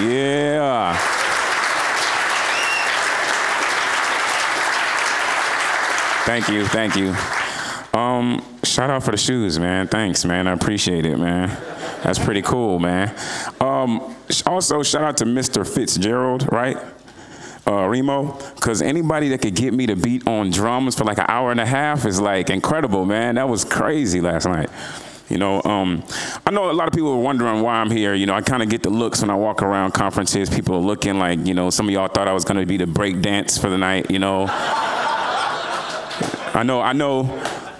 Yeah. Thank you, thank you. Shout out for the shoes, man. Thanks, man. I appreciate it, man. That's pretty cool, man. Also, shout out to Mr. Fitzgerald, right? Remo, because anybody that could get me to beat on drums for like an hour and a half is like incredible, man. That was crazy last night. You know, I know a lot of people are wondering why I'm here. You know, I kind of get the looks when I walk around conferences. People are looking like, you know, some of y'all thought I was going to be the break dance for the night, you know. I know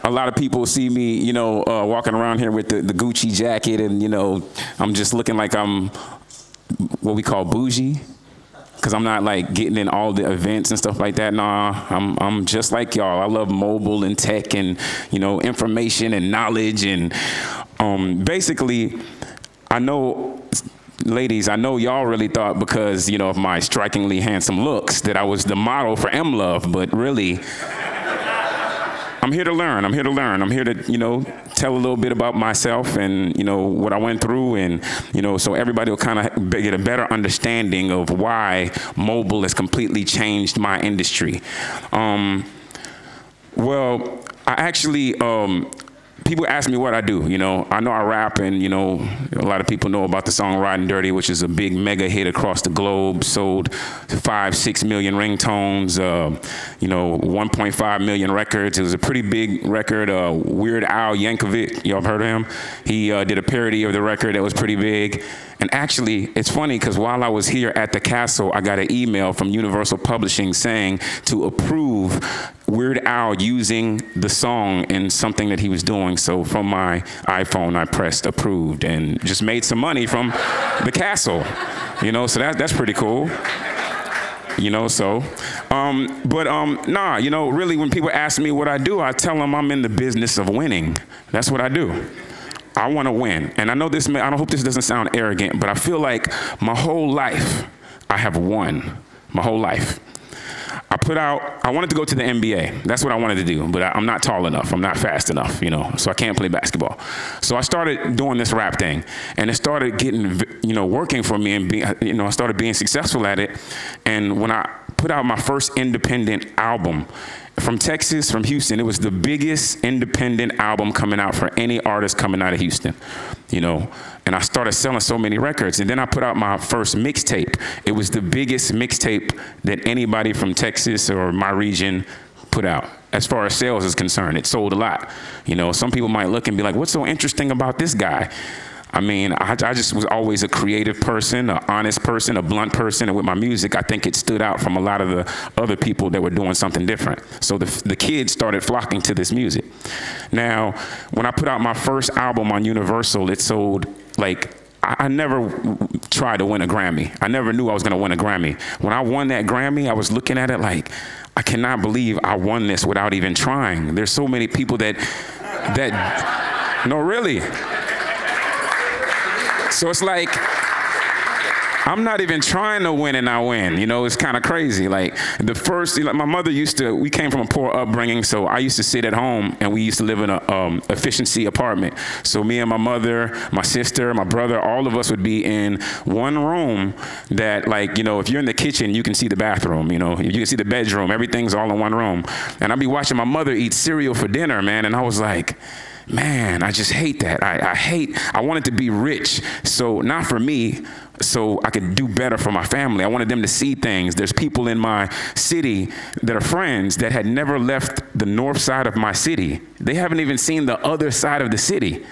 a lot of people see me, you know, walking around here with the Gucci jacket and, you know, I'm just looking like I'm what we call bougie. Because I'm not like getting in all the events and stuff like that. Nah, I'm just like y'all. I love mobile and tech and, you know, information and knowledge. And basically, I know, ladies, I know y'all really thought because, you know, of my strikingly handsome looks that I was the model for MLOVE, but really, I'm here to learn. I'm here to learn. I'm here to, you know, tell a little bit about myself and, you know, what I went through and, you know, so everybody will kind of get a better understanding of why mobile has completely changed my industry. Well, I actually, people ask me what I do, you know. I know I rap and, you know, a lot of people know about the song Riding Dirty, which is a big mega hit across the globe, sold 5-6 million ringtones, you know, 1.5 million records. It was a pretty big record. Weird Al Yankovic, y'all heard of him? He did a parody of the record that was pretty big. And actually, it's funny because while I was here at the castle, I got an email from Universal Publishing saying to approve Weird Al using the song in something that he was doing. So from my iPhone, I pressed approved and just made some money from the castle. You know, so that's pretty cool. You know, so, nah, you know, really when people ask me what I do, I tell them I'm in the business of winning. That's what I do. I want to win. And I know this, I hope this doesn't sound arrogant, but I feel like my whole life I have won. My whole life. I wanted to go to the NBA. That's what I wanted to do, but I'm not tall enough. I'm not fast enough, you know, so I can't play basketball. So I started doing this rap thing, and it started getting, you know, working for me, and you know, I started being successful at it. And when I put out my first independent album, from Texas, from Houston, it was the biggest independent album coming out for any artist coming out of Houston, you know. And I started selling so many records. And then I put out my first mixtape. It was the biggest mixtape that anybody from Texas or my region put out. As far as sales is concerned, it sold a lot. You know, some people might look and be like, what's so interesting about this guy? I mean, I just was always a creative person, an honest person, a blunt person, and with my music, I think it stood out from a lot of the other people that were doing something different. So the kids started flocking to this music. Now, when I put out my first album on Universal, it sold like, I never tried to win a Grammy. I never knew I was gonna win a Grammy. When I won that Grammy, I was looking at it like, I cannot believe I won this without even trying. There's so many people that no, really. So it's like, I'm not even trying to win and I win. You know, it's kind of crazy. Like the first, like my mother we came from a poor upbringing, so I used to sit at home and we used to live in a efficiency apartment. So me and my mother, my sister, my brother, all of us would be in one room that, like, you know, if you're in the kitchen, you can see the bathroom, you know, you can see the bedroom, everything's all in one room. And I'd be watching my mother eat cereal for dinner, man, and I was like, man, I just hate that. I wanted to be rich, so not for me, so I could do better for my family. I wanted them to see things. There's people in my city that are friends that had never left the north side of my city. They haven't even seen the other side of the city.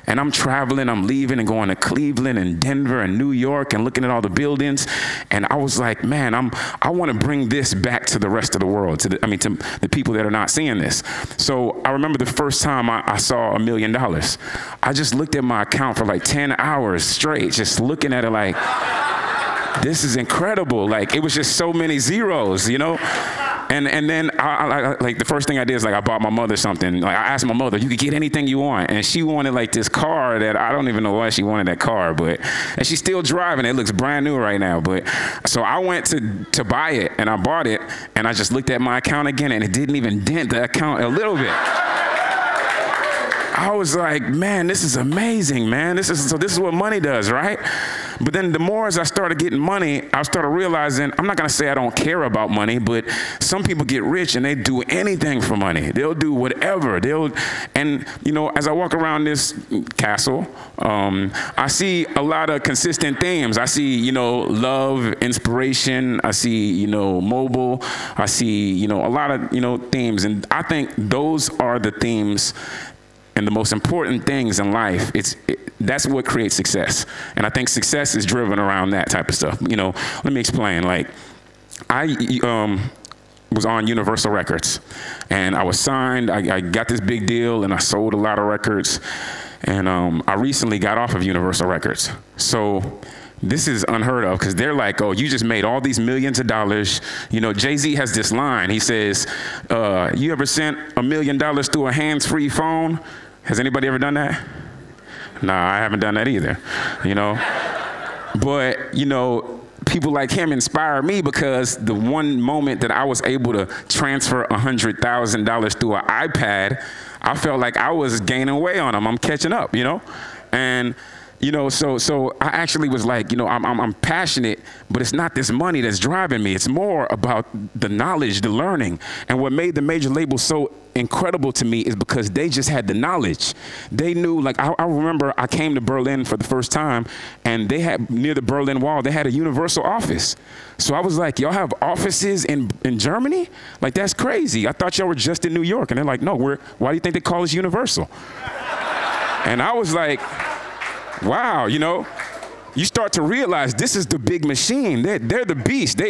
And I'm traveling, I'm leaving and going to Cleveland and Denver and New York and looking at all the buildings. And I was like, man, I want to bring this back to the rest of the world, to the people that are not seeing this. So I remember the first time I saw $1 million. I just looked at my account for like 10 hours straight, just looking at it like, this is incredible. Like, it was just so many zeros, you know? And then like the first thing I did is like I bought my mother something. Like I asked my mother, you could get anything you want, and she wanted like this car that I don't even know why she wanted that car, but and she's still driving. It looks brand new right now. But so I went to buy it, and I bought it, and I just looked at my account again, and it didn't even dent the account a little bit. I was like, man, this is amazing, man. This is what money does, right? But then the more as I started getting money, I started realizing, I'm not gonna say I don't care about money, but some people get rich and they do anything for money. They'll do whatever. And you know, as I walk around this castle, I see a lot of consistent themes. I see, you know, love, inspiration. I see, you know, mobile. I see, you know, a lot of, you know, themes. And I think those are the themes and the most important things in life. That's what creates success. And I think success is driven around that type of stuff. You know, let me explain. Like, I was on Universal Records, and I was signed. I got this big deal, and I sold a lot of records. And I recently got off of Universal Records. So this is unheard of, because they're like, oh, you just made all these millions of dollars. You know, Jay-Z has this line. He says, you ever sent $1 million through a hands-free phone? Has anybody ever done that? Nah, I haven't done that either, you know? But, you know, people like him inspire me, because the one moment that I was able to transfer $100,000 through an iPad, I felt like I was gaining weight on him. I'm catching up, you know? And, you know, so I actually was like, you know, I'm passionate, but it's not this money that's driving me. It's more about the knowledge, the learning. And what made the major label so incredible to me is because they just had the knowledge. They knew, like, I remember I came to Berlin for the first time, and they had, near the Berlin Wall, they had a Universal office. So I was like, y'all have offices in Germany? Like, that's crazy. I thought y'all were just in New York. And they're like, no, why do you think they call us Universal? And I was like, wow, you know, you start to realize this is the big machine. They're the beast.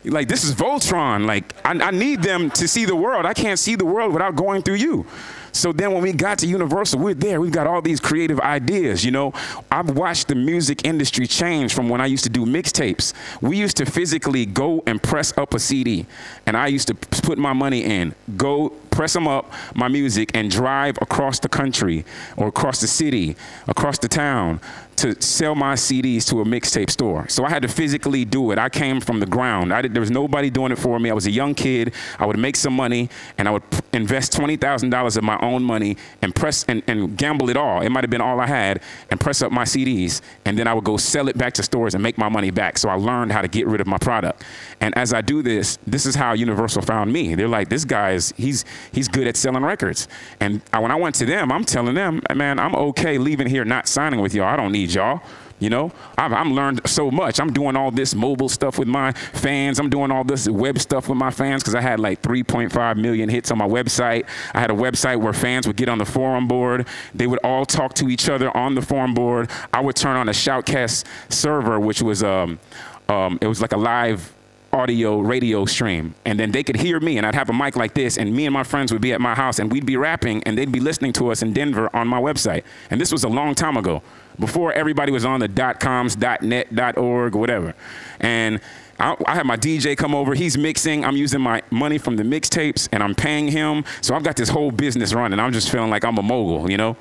Like, this is Voltron. Like, I need them to see the world. I can't see the world without going through you. So then when we got to Universal, we're there. We've got all these creative ideas, you know. I've watched the music industry change from when I used to do mixtapes. We used to physically go and press up a CD, and I used to put my money in, go press them up, my music, and drive across the country or across the city, across the town, to sell my CDs to a mixtape store. So I had to physically do it. I came from the ground. There was nobody doing it for me. I was a young kid. I would make some money, and I would invest $20,000 of my own money and press and gamble it all. It might have been all I had, and press up my CDs. And then I would go sell it back to stores and make my money back. So I learned how to get rid of my product. And as I do this, this is how Universal found me. They're like, this guy he's good at selling records. And when I went to them, I'm telling them, man, I'm okay leaving here not signing with y'all. I don't need y'all. You know, I've learned so much. I'm doing all this mobile stuff with my fans. I'm doing all this web stuff with my fans, because I had like 3.5 million hits on my website. I had a website where fans would get on the forum board. They would all talk to each other on the forum board. I would turn on a Shoutcast server, which was it was like a live audio radio stream, and then they could hear me, and I'd have a mic like this, and me and my friends would be at my house, and we'd be rapping, and they'd be listening to us in Denver on my website. And this was a long time ago, before everybody was on the .coms, .net, .org, whatever. And I had my DJ come over. He's mixing. I'm using my money from the mixtapes, and I'm paying him. So I've got this whole business running. I'm just feeling like I'm a mogul, you know,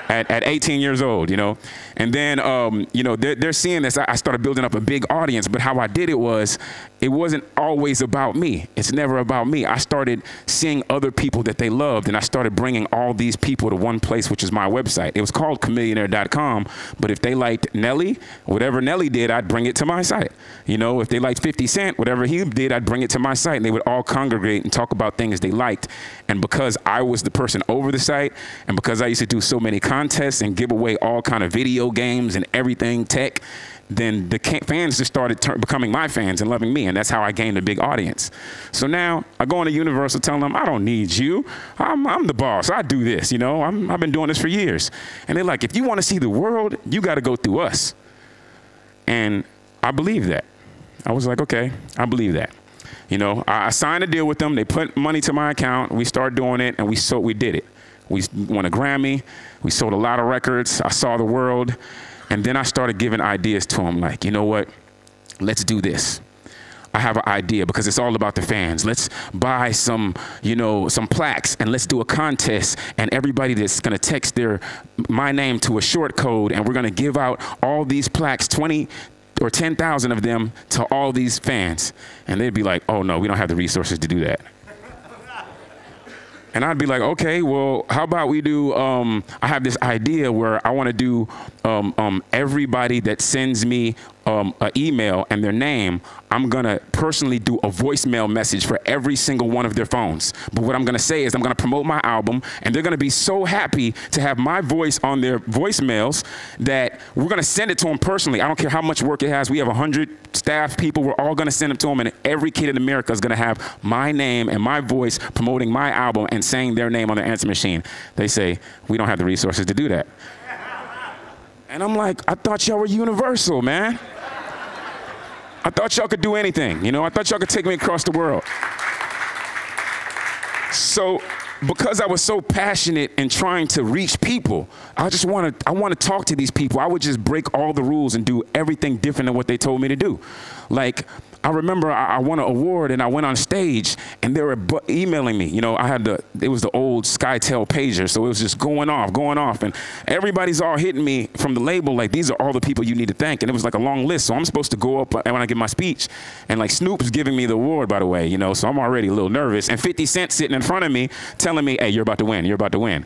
at 18 years old, you know. And then, you know, they're seeing this. I started building up a big audience, but how I did it was, it wasn't always about me. It's never about me. I started seeing other people that they loved, and I started bringing all these people to one place, which is my website. It was called Chamillionaire.com, but if they liked Nelly, whatever Nelly did, I'd bring it to my site. You know, if they liked 50 Cent, whatever he did, I'd bring it to my site, and they would all congregate and talk about things they liked. And because I was the person over the site, and because I used to do so many contests and give away all kind of video games and everything, tech, then the fans just started becoming my fans and loving me, and that's how I gained a big audience. So now I go into Universal telling them, I don't need you. I'm the boss. I do this, you know. I've been doing this for years. And they're like, if you want to see the world, you got to go through us. And I believe that. I was like, okay, I believe that. You know, I signed a deal with them. They put money to my account. We started doing it, and we did it. We won a Grammy. We sold a lot of records. I saw the world. And then I started giving ideas to them, like, you know what, let's do this. I have an idea, because it's all about the fans. Let's buy some, you know, some plaques, and let's do a contest, and everybody that's gonna text my name to a short code, and we're gonna give out all these plaques, 20 or 10,000 of them, to all these fans. And they'd be like, oh no, we don't have the resources to do that. And I'd be like, okay, well, how about we do, I have this idea where I want to do everybody that sends me an email and their name, I'm going to personally do a voicemail message for every single one of their phones. But what I'm going to say is I'm going to promote my album, and they're going to be so happy to have my voice on their voicemails that we're going to send it to them personally. I don't care how much work it has. We have 100 staff people. We're all going to send them to them, and every kid in America is going to have my name and my voice promoting my album and saying their name on their answer machine. They say, we don't have the resources to do that. And I'm like, I thought y'all were Universal, man. I thought y'all could do anything, you know? I thought y'all could take me across the world. So, because I was so passionate in trying to reach people, I want to talk to these people. I would just break all the rules and do everything different than what they told me to do. Like, I remember I won an award and I went on stage and they were emailing me. You know, it was the old SkyTel pager, so it was just going off, and everybody's all hitting me from the label like, these are all the people you need to thank. And it was like a long list, so I'm supposed to go up when I give my speech, and like Snoop's giving me the award, by the way, you know, so I'm already a little nervous, and 50 Cent sitting in front of me telling me, hey, you're about to win, you're about to win.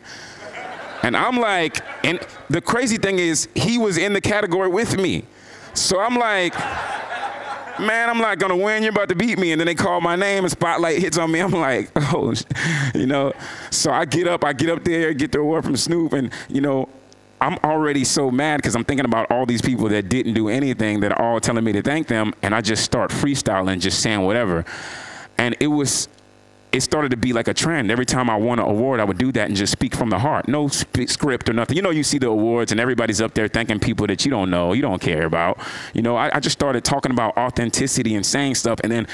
And I'm like, and the crazy thing is, he was in the category with me. So I'm like, man, I'm not gonna win, you're about to beat me. And then they call my name and spotlight hits on me. I'm like, oh, you know. So I get up there, get the award from Snoop, and you know, I'm already so mad because I'm thinking about all these people that didn't do anything that are all telling me to thank them, and I just start freestyling, just saying whatever. And it started to be like a trend. Every time I won an award, I would do that and just speak from the heart. No script or nothing. You know, you see the awards and everybody's up there thanking people that you don't know, you don't care about. You know, I just started talking about authenticity and saying stuff. And then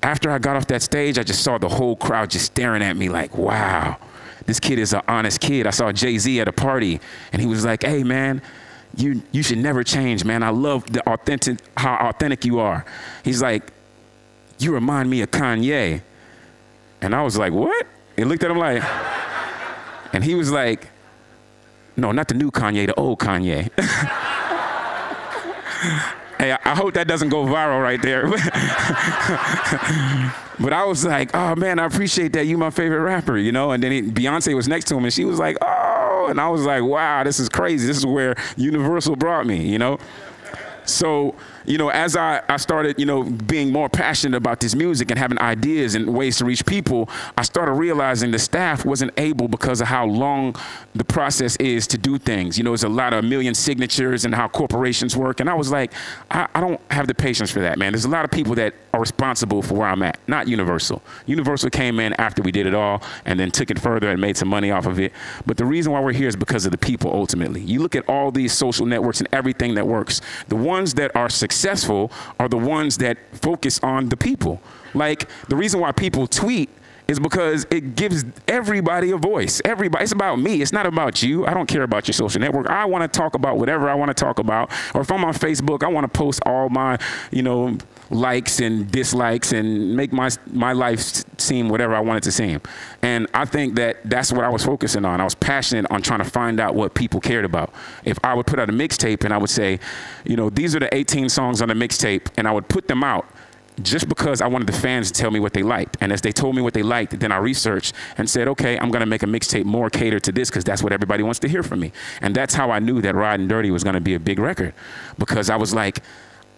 after I got off that stage, I just saw the whole crowd just staring at me like, wow, this kid is an honest kid. I saw Jay-Z at a party and he was like, hey man, you should never change, man. I love how authentic you are. He's like, you remind me of Kanye. And I was like, what? He looked at him like, and he was like, no, not the new Kanye, the old Kanye. Hey, I hope that doesn't go viral right there. But I was like, oh man, I appreciate that. You my favorite rapper, you know? And then Beyonce was next to him and she was like, oh, and I was like, wow, this is crazy. This is where Universal brought me, you know? So, you know, as I started, you know, being more passionate about this music and having ideas and ways to reach people, I started realizing the staff wasn't able because of how long the process is to do things. You know, it's a lot of million signatures and how corporations work. And I was like, I don't have the patience for that, man. There's a lot of people that are responsible for where I'm at, not Universal. Universal came in after we did it all and then took it further and made some money off of it. But the reason why we're here is because of the people, ultimately. You look at all these social networks and everything that works. The ones that are successful are the ones that focus on the people. Like, the reason why people tweet is because it gives everybody a voice. Everybody, it's about me. It's not about you. I don't care about your social network. I want to talk about whatever I want to talk about. Or if I'm on Facebook, I want to post all my, you know, likes and dislikes and make my life seem whatever I want it to seem. And I think that that's what I was focusing on. I was passionate on trying to find out what people cared about. If I would put out a mixtape and I would say, you know, these are the 18 songs on the mixtape, and I would put them out just because I wanted the fans to tell me what they liked. And as they told me what they liked, then I researched and said, okay, I'm gonna make a mixtape more catered to this because that's what everybody wants to hear from me. And that's how I knew that Riding Dirty was gonna be a big record, because I was like,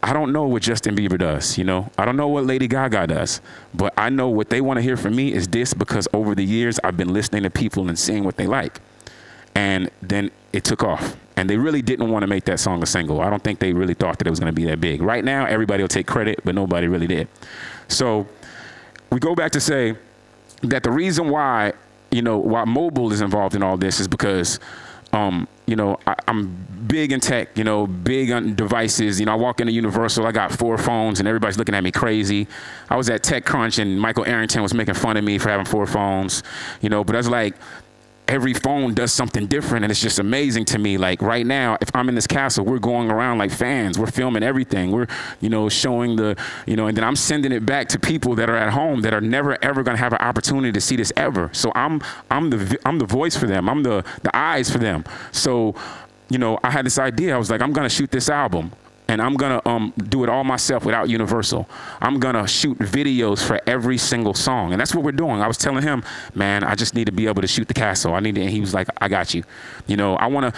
I don't know what Justin Bieber does, you know? I don't know what Lady Gaga does, but I know what they want to hear from me is this, because over the years I've been listening to people and seeing what they like. And then it took off. And they really didn't want to make that song a single. I don't think they really thought that it was going to be that big. Right now, everybody will take credit, but nobody really did. So we go back to say that the reason why, you know, why mobile is involved in all this is because, you know, I'm big in tech, you know, big on devices. You know, I walk into Universal, I got 4 phones and everybody's looking at me crazy. I was at TechCrunch and Michael Arrington was making fun of me for having 4 phones, you know, but I was like, every phone does something different, and it's just amazing to me. Like right now, if I'm in this castle, we're going around like fans. We're filming everything. We're, you know, showing the, you know, and then I'm sending it back to people that are at home that are never ever going to have an opportunity to see this ever. So I'm the voice for them. I'm the eyes for them. So, you know, I had this idea. I was like, I'm going to shoot this album. and I'm gonna do it all myself without Universal. I'm gonna shoot videos for every single song, and that's what we're doing. I was telling him, man, I just need to be able to shoot the castle. I need to, and he was like, I got you. You know, I wanna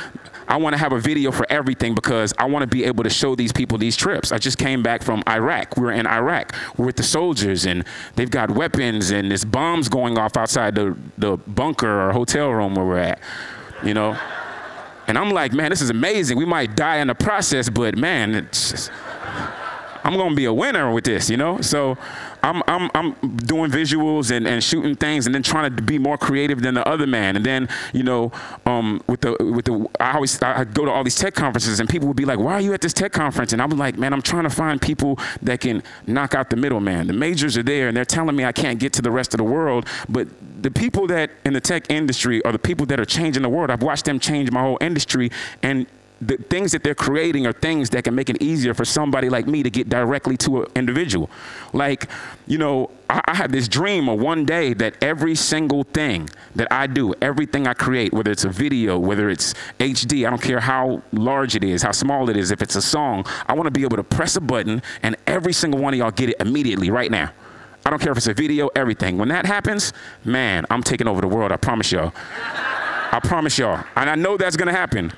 have a video for everything because I wanna be able to show these people these trips. I just came back from Iraq. We were in Iraq. We're with the soldiers, and they've got weapons, and there's bombs going off outside the bunker or hotel room where we're at, you know. And I'm like, man, this is amazing. We might die in the process, but man, it's just, I'm gonna be a winner with this, you know? So I'm doing visuals and shooting things and then trying to be more creative than the other man. And then, you know, I go to all these tech conferences and people would be like, why are you at this tech conference? And I'm like, man, I'm trying to find people that can knock out the middleman. The majors are there and they're telling me I can't get to the rest of the world, but the people that in the tech industry are the people that are changing the world. I've watched them change my whole industry, and the things that they're creating are things that can make it easier for somebody like me to get directly to an individual. Like, you know, I have this dream of one day that every single thing that I do, everything I create, whether it's a video, whether it's HD, I don't care how large it is, how small it is, if it's a song, I want to be able to press a button and every single one of y'all get it immediately right now. I don't care if it's a video, everything. When that happens, man, I'm taking over the world, I promise y'all. I promise y'all. And I know that's gonna happen.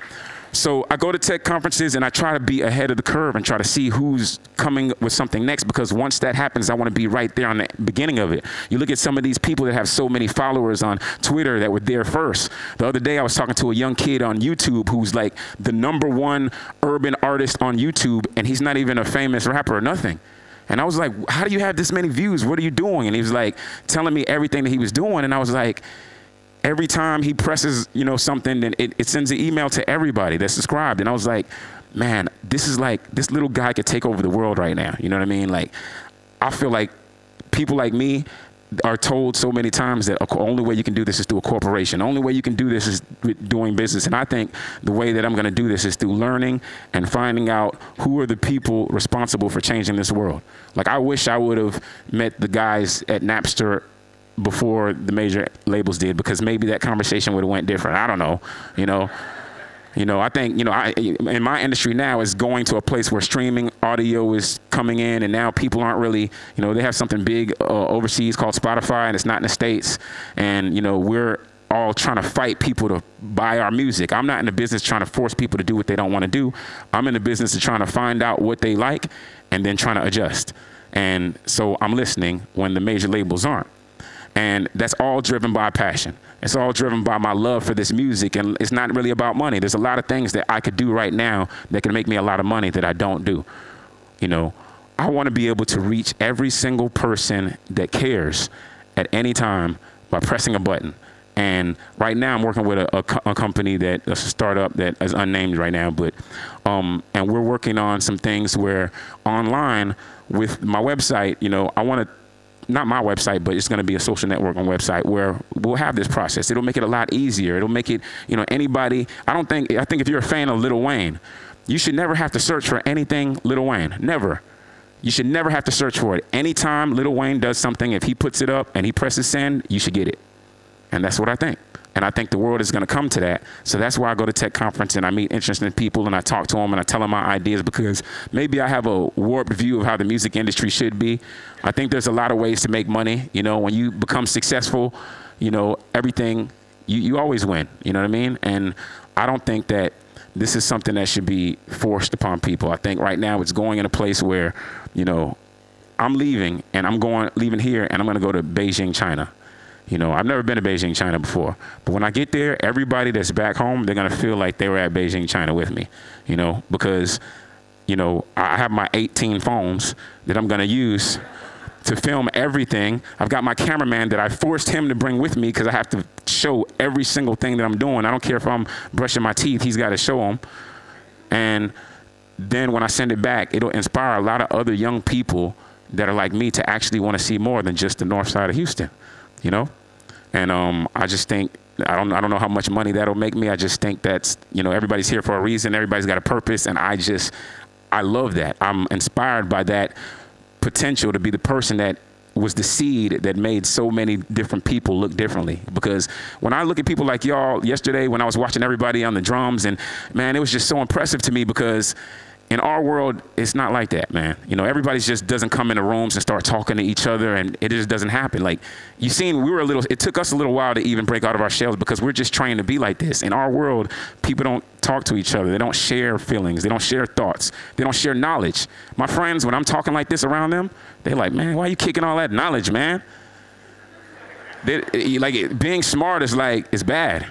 So I go to tech conferences and I try to be ahead of the curve and try to see who's coming with something next, because once that happens, I want to be right there on the beginning of it. You look at some of these people that have so many followers on Twitter that were there first. The other day I was talking to a young kid on YouTube who's like the #1 urban artist on YouTube, and he's not even a famous rapper or nothing. And I was like, how do you have this many views? What are you doing? And he was like telling me everything that he was doing, and I was like, every time he presses, you know, something, then it sends an email to everybody that's subscribed. And I was like, man, this is like, this little guy could take over the world right now. You know what I mean? Like, I feel like people like me are told so many times that the only way you can do this is through a corporation. The only way you can do this is doing business. And I think the way that I'm going to do this is through learning and finding out who are the people responsible for changing this world. Like, I wish I would have met the guys at Napster before the major labels did, because maybe that conversation would have went different. I don't know, you know. I think, you know, in my industry now is going to a place where streaming audio is coming in, and now people aren't really, you know, they have something big overseas called Spotify, and it's not in the States. And, you know, we're all trying to fight people to buy our music. I'm not in the business trying to force people to do what they don't want to do. I'm in the business of trying to find out what they like and then trying to adjust. And so I'm listening when the major labels aren't. And that's all driven by passion. It's all driven by my love for this music, and it's not really about money. There's a lot of things that I could do right now that can make me a lot of money that I don't do. You know, I want to be able to reach every single person that cares at any time by pressing a button. And right now I'm working with a company that, a startup that is unnamed right now, but and we're working on some things where online with my website, you know, I want to, not my website, but it's going to be a social networking website where we'll have this process. It'll make it a lot easier. It'll make it, you know, anybody, I think if you're a fan of Lil Wayne, you should never have to search for anything Lil Wayne, never. You should never have to search for it. Anytime Lil Wayne does something, if he puts it up and he presses send, you should get it. And that's what I think. And I think the world is going to come to that. So that's why I go to tech conference and I meet interesting people and I talk to them and I tell them my ideas, because maybe I have a warped view of how the music industry should be. I think there's a lot of ways to make money. You know, when you become successful, you know, everything, you always win. You know what I mean? And I don't think that this is something that should be forced upon people. I think right now it's going in a place where, you know, I'm leaving and leaving here and I'm going to go to Beijing, China. You know, I've never been to Beijing, China before. But when I get there, everybody that's back home, they're going to feel like they were at Beijing, China with me, you know, because, you know, I have my 18 phones that I'm going to use to film everything. I've got my cameraman that I forced him to bring with me because I have to show every single thing that I'm doing. I don't care if I'm brushing my teeth, he's got to show them. And then when I send it back, it'll inspire a lot of other young people that are like me to actually want to see more than just the north side of Houston, you know? And I just think, I don't know how much money that'll make me. I just think that's, you know, everybody's here for a reason. Everybody's got a purpose. And I love that. I'm inspired by that potential to be the person that was the seed that made so many different people look differently. Because when I look at people like y'all yesterday, when I was watching everybody on the drums, and man, it was just so impressive to me, because in our world, it's not like that, man. You know, everybody just doesn't come into rooms and start talking to each other, and it just doesn't happen. Like, you seen, it took us a little while to even break out of our shells because we're just trained to be like this. In our world, people don't talk to each other. They don't share feelings. They don't share thoughts. They don't share knowledge. My friends, when I'm talking like this around them, they're like, man, why are you kicking all that knowledge, man? Being smart is bad.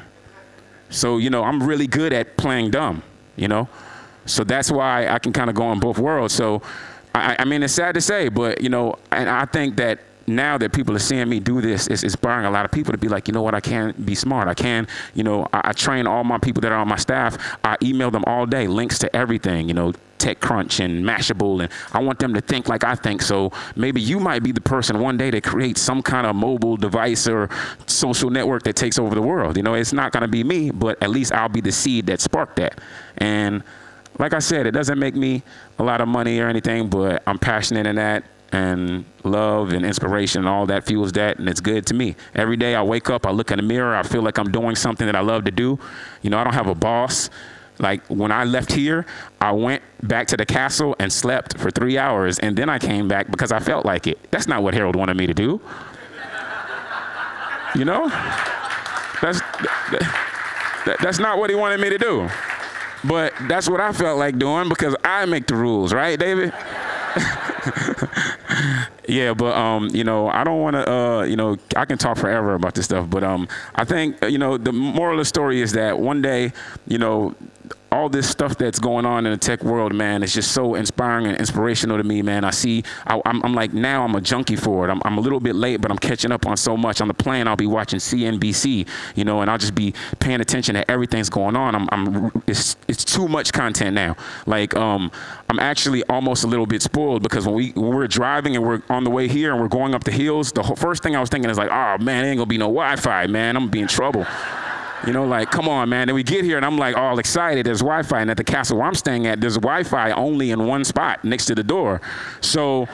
So, you know, I'm really good at playing dumb, you know? So that's why I can kind of go in both worlds. So, I mean, it's sad to say, but, you know, and I think that now that people are seeing me do this, it's inspiring a lot of people to be like, you know what, I can be smart. I can, you know, I train all my people that are on my staff. I email them all day, links to everything, you know, TechCrunch and Mashable, and I want them to think like I think. So maybe you might be the person one day that creates some kind of mobile device or social network that takes over the world. You know, it's not going to be me, but at least I'll be the seed that sparked that. And like I said, it doesn't make me a lot of money or anything, but I'm passionate in that, and love and inspiration and all that fuels that, and it's good to me. Every day I wake up, I look in the mirror, I feel like I'm doing something that I love to do. You know, I don't have a boss. Like, when I left here, I went back to the castle and slept for 3 hours, and then I came back because I felt like it. That's not what Harold wanted me to do. You know? That's not what he wanted me to do. But that's what I felt like doing because I make the rules, right, David? Yeah, but you know, I don't want to, you know, I can talk forever about this stuff, but I think, you know, the moral of the story is that one day, you know, all this stuff that's going on in the tech world, man, is just so inspiring and inspirational to me, man. I'm like, now I'm a junkie for it. I'm a little bit late, but I'm catching up on so much. On the plane, I'll be watching CNBC, you know, and I'll just be paying attention to everything's going on. It's too much content now. Like, I'm actually almost a little bit spoiled because when we're driving and we're on the way here and we're going up the hills, the first thing I was thinking is like, oh man, there ain't gonna be no Wi-Fi, man. I'm gonna be in trouble. You know, like, come on, man. Then we get here, and I'm like all excited. There's Wi-Fi, and at the castle where I'm staying at, there's Wi-Fi only in one spot next to the door. So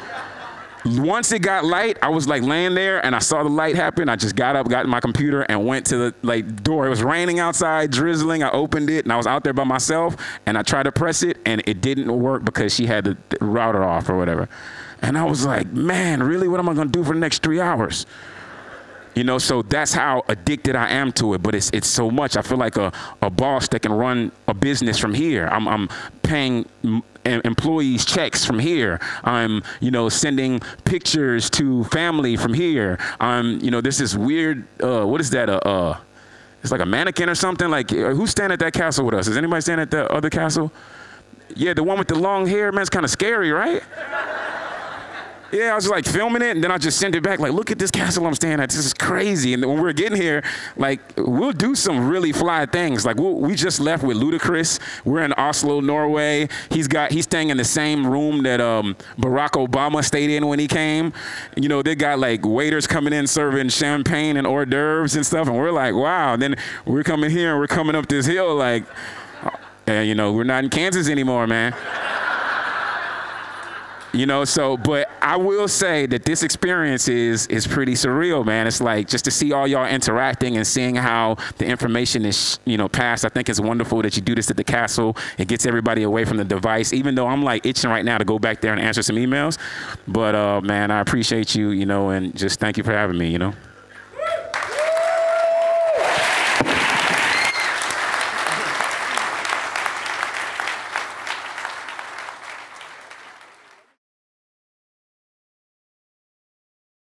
once it got light, I was like laying there, and I saw the light happen. I just got up, got in my computer, and went to the door. It was raining outside, drizzling. I opened it, and I was out there by myself, and I tried to press it, and it didn't work because she had the router off or whatever. And I was like, man, really? What am I going to do for the next 3 hours? You know, so that's how addicted I am to it. But it's so much. I feel like a boss that can run a business from here. I'm paying employees checks from here. I'm, you know, sending pictures to family from here. You know, this is weird. What is that? It's like a mannequin or something. Like, who's standing at that castle with us? Is anybody standing at the other castle? Yeah, the one with the long hair, man. It's kind of scary, right? Yeah, I was like filming it, and then I just sent it back, like, look at this castle I'm staying at. This is crazy. And when we're getting here, like, we'll do some really fly things. Like, we just left with Ludacris. We're in Oslo, Norway. He's staying in the same room that Barack Obama stayed in when he came. You know, they got like waiters coming in serving champagne and hors d'oeuvres and stuff, and we're like, wow. And then we're coming here, and we're coming up this hill, like, you know, we're not in Kansas anymore, man. You know, so, but I will say that this experience is pretty surreal, man. It's like just to see all y'all interacting and seeing how the information is, you know, passed. I think it's wonderful that you do this at the castle. It gets everybody away from the device, even though I'm like itching right now to go back there and answer some emails. But, man, I appreciate you, you know, and just thank you for having me, you know.